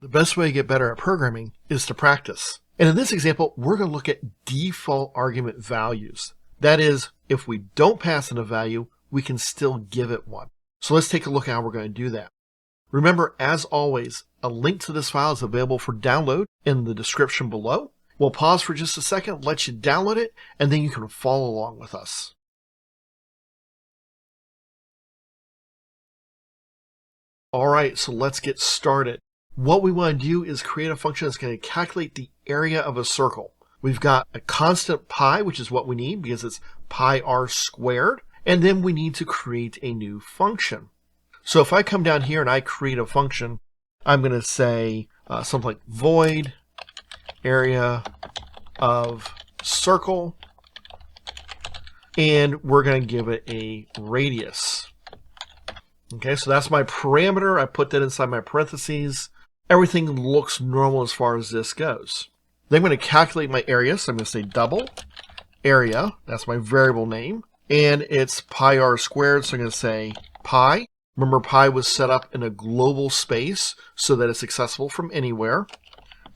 The best way to get better at programming is to practice. And in this example, we're going to look at default argument values. That is, if we don't pass in a value, we can still give it one. So let's take a look at how we're going to do that. Remember, as always, a link to this file is available for download in the description below. We'll pause for just a second, let you download it, and then you can follow along with us. All right, so let's get started. What we want to do is create a function that's going to calculate the area of a circle. We've got a constant pi, which is what we need because it's pi r squared, and then we need to create a new function. So if I come down here and I create a function, I'm going to say something like void area of circle, and we're going to give it a radius. Okay, so that's my parameter. I put that inside my parentheses. Everything looks normal as far as this goes. Then I'm going to calculate my area. So I'm going to say double area. That's my variable name. And it's pi r squared. So I'm going to say pi. Remember, pi was set up in a global space so that it's accessible from anywhere.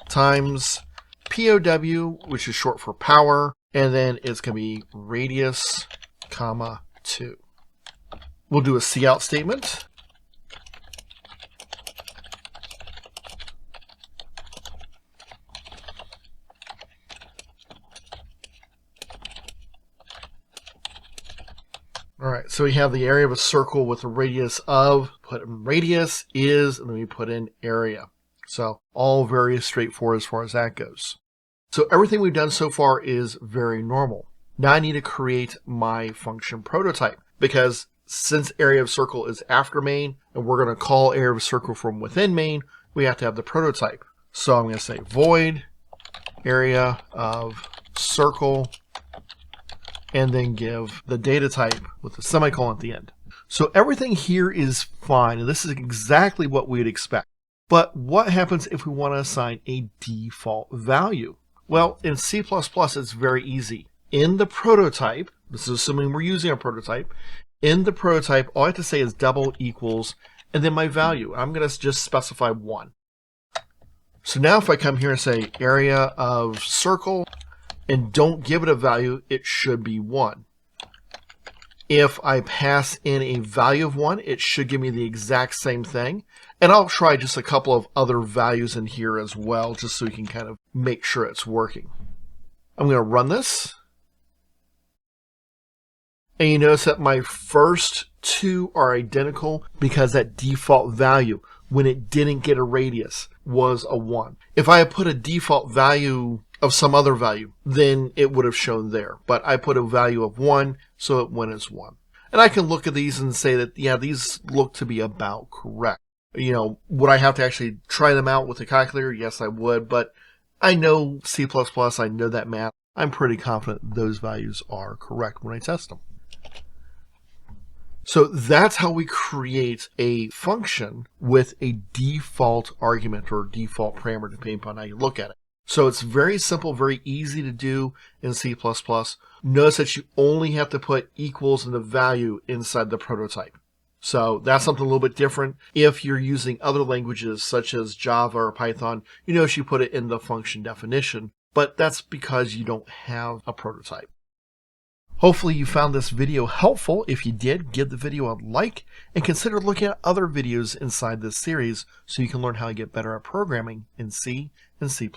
Times POW, which is short for power. And then it's going to be radius, comma, 2. We'll do a cout statement. All right, so we have the area of a circle with a radius of, put in radius is, and then we put in area. So all very straightforward as far as that goes. So everything we've done so far is very normal. Now I need to create my function prototype because since area of circle is after main and we're going to call area of circle from within main, we have to have the prototype. So I'm going to say void area of circle and then give the data type with a semicolon at the end. So everything here is fine, and this is exactly what we'd expect. But what happens if we want to assign a default value? Well, in C++, it's very easy. In the prototype, this is assuming we're using a prototype, in the prototype, all I have to say is double equals, and then my value. I'm going to just specify 1. So now if I come here and say area of circle, and don't give it a value, it should be 1. If I pass in a value of 1, it should give me the exact same thing. And I'll try just a couple of other values in here as well, just so you can kind of make sure it's working. I'm going to run this. And you notice that my first two are identical because that default value, when it didn't get a radius, was a 1. If I had put a default value of some other value, then it would have shown there. But I put a value of 1, so it went as 1. And I can look at these and say that, yeah, these look to be about correct. You know, would I have to actually try them out with a calculator? Yes, I would. But I know C++, I know that math. I'm pretty confident those values are correct when I test them. So that's how we create a function with a default argument or default parameter, depending upon how you look at it. So it's very simple, very easy to do in C++. Notice that you only have to put equals and the value inside the prototype. So that's something a little bit different. If you're using other languages such as Java or Python, you notice you put it in the function definition, but that's because you don't have a prototype. Hopefully you found this video helpful. If you did, give the video a like and consider looking at other videos inside this series so you can learn how to get better at programming in C and C++.